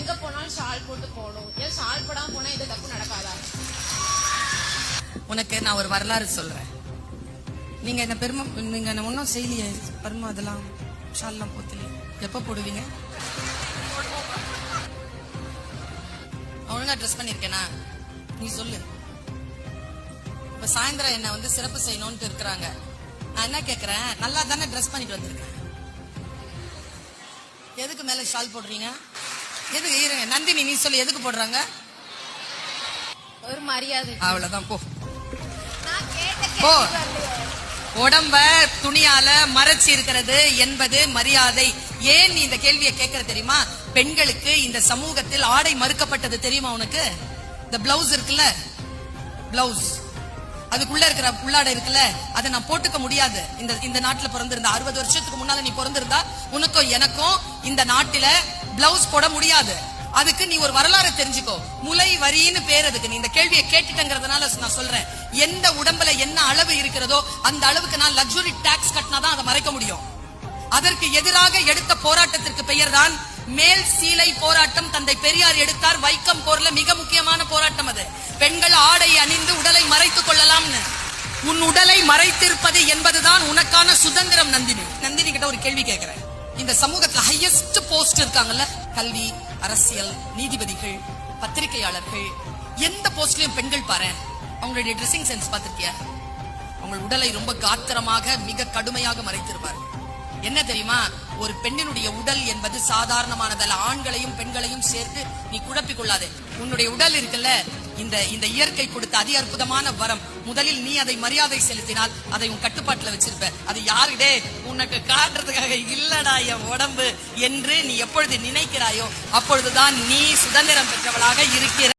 எங்க போனாலும் ஷால் போட்டு போகணும். ஏன் ஷால் போடாம போனா எது தப்பு நடக்காதா? உனக்கு நான் ஒரு வரலாறு சொல்றேன். நீங்க என்ன பெருமை, நீங்க என்ன ஒன்னும் செய்யலையே பெருமை, அதெல்லாம் ஷால்லாம் போத்தலையே, எப்ப போடுவீங்க? ஒழுங்கா ட்ரெஸ் பண்ணிருக்கேனா? நீ சொல்லு. இப்ப சாயந்தரம் என்ன வந்து சிறப்பு செய்யணும்னு இருக்கிறாங்க. நான் என்ன கேக்குறேன், நல்லா தானே ட்ரெஸ் பண்ணிட்டு வந்திருக்கேன், எதுக்கு மேல ஷால் போடுறீங்க? எதுக்கு இருங்க நந்தினி நீ சொல்லு, எதுக்கு போடுறாங்க? ஒரு மரியாதை. அவ்வளவுதான், போ போ. உடம்ப துணியால மறைச்சி இருக்கிறது என்பது மரியாதை. ஏன் நீ இந்த கேள்வியை கேட்கற தெரியுமா? பெண்களுக்கு இந்த சமூகத்தில் ஆடை மறுக்கப்பட்டது தெரியுமா உனக்கு? இந்த பிளவுஸ் இருக்குல்ல, பிளவுஸ் அதுக்குள்ள இருக்கிற உள்ளாடை இருக்குல்ல, அதை நான் போட்டுக்க முடியாது. இந்த நாட்டுல பிறந்திருந்தா 60 வருஷத்துக்கு முன்னால நீ பிறந்திருந்தா உனக்கும் எனக்கும் இந்த நாட்டில பிளவுஸ் போட முடியாது. அதுக்கு நீ ஒரு வரலாறு தெரிஞ்சுக்கோ. முலை வரின்னு பேர் அதுக்கு. நீ இந்த கேள்வியை கேட்டுட்டங்கிறதுனால நான் சொல்றேன், எந்த உடம்புல என்ன அளவு இருக்கிறதோ அந்த அளவுக்கு நான் லக்ஸுரி டாக்ஸ் கட்டினாதான் அதை மறைக்க முடியும். அதற்கு எதிராக எடுத்த போராட்டத்திற்கு பெயர் தான் மேல் சீலை போராட்டம். தந்தை பெரியார் எடுத்தார். வைக்கம் போர்ல மிக முக்கியமான போராட்டம் அது. பெண்கள் ஆடை அணிந்து உடலை மறைத்துக் கொள்ளலாம்னு. உன் உடலை மறைத்திருப்பது என்பதுதான் உனக்கான சுதந்திரம். நந்தினி கிட்ட ஒரு கேள்வி கேட்கிறேன். இந்த சமூகத்துல ஹையஸ்ட் போஸ்ட் இருக்காங்கல்ல, கல்வி, அரசியல், நீதிபதிகள், பத்திரிகையாளர்கள், எந்த போஸ்ட்லயும் பெண்கள் பாரு, அவங்களுடைய ட்ரெஸ்ஸிங் சென்ஸ் பார்த்திருக்கியா? அவங்க உடலை ரொம்ப காத்திரமாக மிக கடுமையாக மறைத்திருப்பார்கள். என்ன தெரியுமா? ஒரு பெண்ணினுடைய உடல் என்பது சாதாரணமானதல்ல. ஆண்களையும் பெண்களையும் சேர்த்து நீ குழப்பிக் கொள்ளாதே. உன்னுடைய உடல் இருக்குல்ல, இந்த இயற்கை கொடுத்த அதி அற்புதமான வரம். முதலில் நீ அதை மரியாதை செலுத்தினால் அதை உன் கட்டுப்பாட்டுல வச்சிருப்ப. அது யாருடே உனக்கு காட்டுறதுக்காக இல்லடா என் உடம்பு என்று நீ எப்பொழுது நினைக்கிறாயோ அப்பொழுதுதான் நீ சுதந்திரம் பெற்றவளாக இருக்கிற.